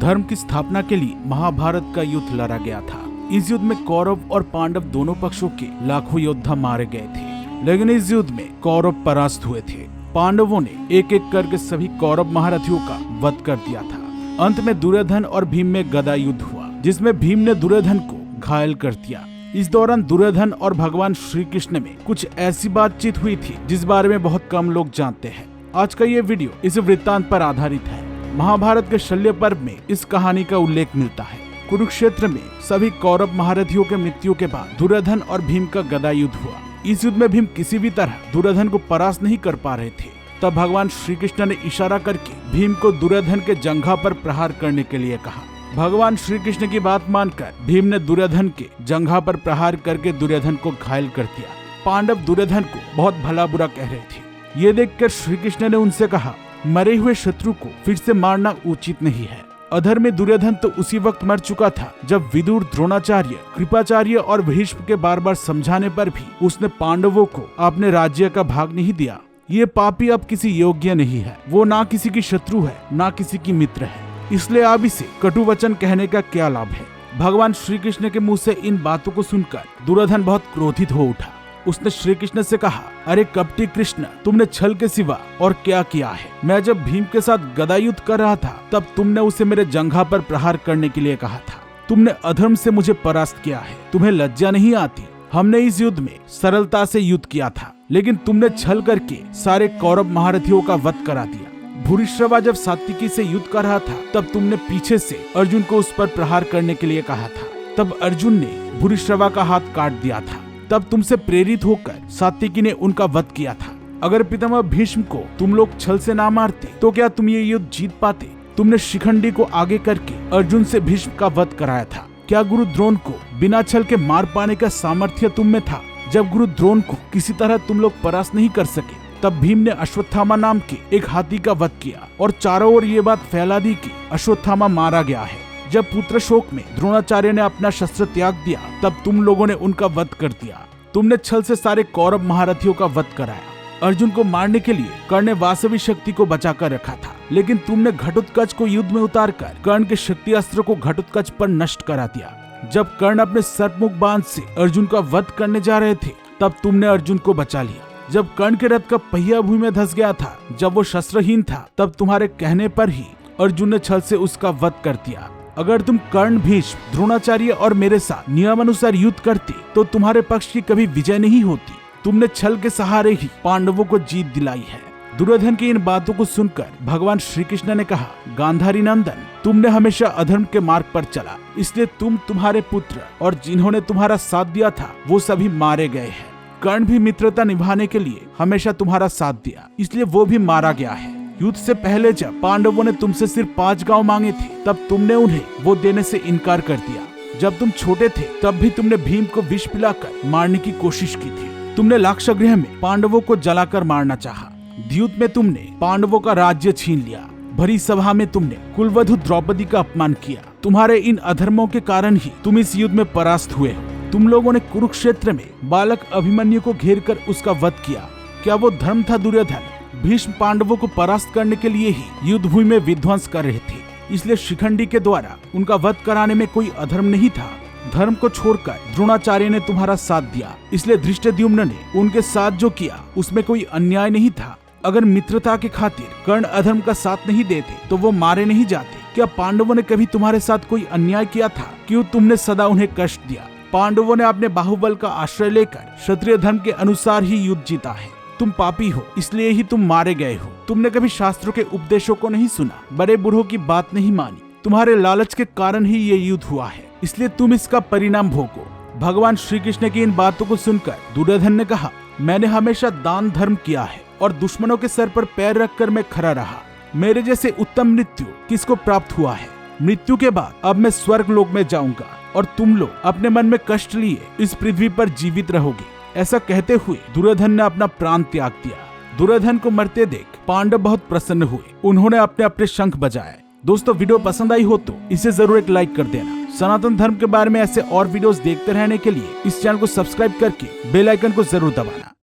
धर्म की स्थापना के लिए महाभारत का युद्ध लड़ा गया था। इस युद्ध में कौरव और पांडव दोनों पक्षों के लाखों योद्धा मारे गए थे, लेकिन इस युद्ध में कौरव परास्त हुए थे। पांडवों ने एक एक करके सभी कौरव महारथियों का वध कर दिया था। अंत में दुर्योधन और भीम में गदा युद्ध हुआ, जिसमें भीम ने दुर्योधन को घायल कर दिया। इस दौरान दुर्योधन और भगवान श्री कृष्ण में कुछ ऐसी बातचीत हुई थी जिस बारे में बहुत कम लोग जानते हैं। आज का ये वीडियो इस वृत्तांत पर आधारित है। महाभारत के शल्य पर्व में इस कहानी का उल्लेख मिलता है। कुरुक्षेत्र में सभी कौरव महारथियों के मृत्यु के बाद दुर्योधन और भीम का गदा युद्ध हुआ। इस युद्ध में भीम किसी भी तरह दुर्योधन को परास्त नहीं कर पा रहे थे। तब भगवान श्री कृष्ण ने इशारा करके भीम को दुर्योधन के जंघा पर प्रहार करने के लिए कहा। भगवान श्री कृष्ण की बात मानकर भीम ने दुर्योधन के जंघा पर प्रहार करके दुर्योधन को घायल कर दिया। पांडव दुर्योधन को बहुत भला बुरा कह रहे थे। ये देखकर श्री कृष्ण ने उनसे कहा, मरे हुए शत्रु को फिर से मारना उचित नहीं है। अधर्मी दुर्योधन तो उसी वक्त मर चुका था जब विदुर, द्रोणाचार्य, कृपाचार्य और भीष्म के बार बार समझाने पर भी उसने पांडवों को अपने राज्य का भाग नहीं दिया। ये पापी अब किसी योग्य नहीं है। वो ना किसी की शत्रु है, ना किसी की मित्र है। इसलिए अब इसे कटु वचन कहने का क्या लाभ है। भगवान श्री कृष्ण के मुंह से इन बातों को सुनकर दुर्योधन बहुत क्रोधित हो उठा। उसने श्री कृष्ण से कहा, अरे कपटी कृष्ण, तुमने छल के सिवा और क्या किया है? मैं जब भीम के साथ गदा युद्ध कर रहा था तब तुमने उसे मेरे जंघा पर प्रहार करने के लिए कहा था। तुमने अधर्म से मुझे परास्त किया है। तुम्हें लज्जा नहीं आती? हमने इस युद्ध में सरलता से युद्ध किया था, लेकिन तुमने छल करके सारे कौरव महारथियों का वध करा दिया। भूरिश्रवा जब सात्विकी से युद्ध कर रहा था तब तुमने पीछे से अर्जुन को उस पर प्रहार करने के लिए कहा था। तब अर्जुन ने भूरिश्रवा का हाथ काट दिया था। तब तुमसे प्रेरित होकर सात्विकी ने उनका वध किया था। अगर पितामह भीष्म को तुम लोग छल से ना मारते तो क्या तुम ये युद्ध जीत पाते? तुमने शिखंडी को आगे करके अर्जुन से भीष्म का वध कराया था। क्या गुरु द्रोण को बिना छल के मार पाने का सामर्थ्य तुम में था? जब गुरु द्रोण को किसी तरह तुम लोग परास्त नहीं कर सके तब भीम ने अश्वत्थामा नाम के एक हाथी का वध किया और चारों ओर ये बात फैला दी कि अश्वत्थामा मारा गया है। जब पुत्र शोक में द्रोणाचार्य ने अपना शस्त्र त्याग दिया तब तुम लोगों ने उनका वध कर दिया। तुमने छल से सारे कौरव महारथियों का वध कराया। अर्जुन को मारने के लिए कर्ण ने वासवी शक्ति को बचाकर रखा था, लेकिन तुमने घटोत्कच को युद्ध में उतारकर कर्ण के शक्ति अस्त्र को घटोत्कच पर नष्ट करा दिया। जब कर्ण अपने सर्पमुख बाण से अर्जुन का वध करने जा रहे थे तब तुमने अर्जुन को बचा लिया। जब कर्ण के रथ का पहिया भूमि में धंस गया था, जब वो शस्त्रहीन था, तब तुम्हारे कहने पर ही अर्जुन ने छल से उसका वध कर दिया। अगर तुम कर्ण, भीष्म, द्रोणाचार्य और मेरे साथ नियमानुसार युद्ध करते तो तुम्हारे पक्ष की कभी विजय नहीं होती। तुमने छल के सहारे ही पांडवों को जीत दिलाई है। दुर्योधन की इन बातों को सुनकर भगवान श्री कृष्ण ने कहा, गांधारी नंदन, तुमने हमेशा अधर्म के मार्ग पर चला, इसलिए तुम्हारे पुत्र और जिन्होंने तुम्हारा साथ दिया था वो सभी मारे गए हैं। कर्ण भी मित्रता निभाने के लिए हमेशा तुम्हारा साथ दिया, इसलिए वो भी मारा गया है। युद्ध से पहले जब पांडवों ने तुमसे सिर्फ 5 गांव मांगे थे तब तुमने उन्हें वो देने से इनकार कर दिया। जब तुम छोटे थे तब भी तुमने भीम को विष पिलाकर मारने की कोशिश की थी। तुमने लाक्षागृह में पांडवों को जलाकर मारना चाहा। द्यूत में तुमने पांडवों का राज्य छीन लिया। भरी सभा में तुमने कुलवधु द्रौपदी का अपमान किया। तुम्हारे इन अधर्मों के कारण ही तुम इस युद्ध में परास्त हुए हो। तुम लोगों ने कुरुक्षेत्र में बालक अभिमन्यु को घेर कर उसका वध किया। क्या वो धर्म था दुर्योधन? भीष्म पांडवों को परास्त करने के लिए ही युद्ध भूमि में विध्वंस कर रहे थे, इसलिए शिखंडी के द्वारा उनका वध कराने में कोई अधर्म नहीं था। धर्म को छोड़कर द्रोणाचार्य ने तुम्हारा साथ दिया, इसलिए धृष्टद्युम्न ने उनके साथ जो किया उसमें कोई अन्याय नहीं था। अगर मित्रता के खातिर कर्ण अधर्म का साथ नहीं देते तो वो मारे नहीं जाते। क्या पांडवों ने कभी तुम्हारे साथ कोई अन्याय किया था? क्यों तुमने सदा उन्हें कष्ट दिया? पांडवों ने अपने बाहुबल का आश्रय लेकर क्षत्रिय धर्म के अनुसार ही युद्ध जीता है। तुम पापी हो, इसलिए ही तुम मारे गए हो। तुमने कभी शास्त्रों के उपदेशों को नहीं सुना, बड़े बूढ़ों की बात नहीं मानी। तुम्हारे लालच के कारण ही ये युद्ध हुआ है, इसलिए तुम इसका परिणाम भोगो। भगवान श्री कृष्ण की इन बातों को सुनकर दुर्योधन ने कहा, मैंने हमेशा दान धर्म किया है और दुश्मनों के सर पर पैर रखकर मैं खड़ा रहा। मेरे जैसे उत्तम मृत्यु किसको प्राप्त हुआ है? मृत्यु के बाद अब मैं स्वर्ग लोक में जाऊंगा और तुम लोग अपने मन में कष्ट लिए इस पृथ्वी पर जीवित रहोगे। ऐसा कहते हुए दुर्योधन ने अपना प्राण त्याग दिया। दुर्योधन को मरते देख पांडव बहुत प्रसन्न हुए। उन्होंने अपने अपने शंख बजाए। दोस्तों, वीडियो पसंद आई हो तो इसे जरूर एक लाइक कर देना। सनातन धर्म के बारे में ऐसे और वीडियोस देखते रहने के लिए इस चैनल को सब्सक्राइब करके बेल आइकन को जरूर दबाना।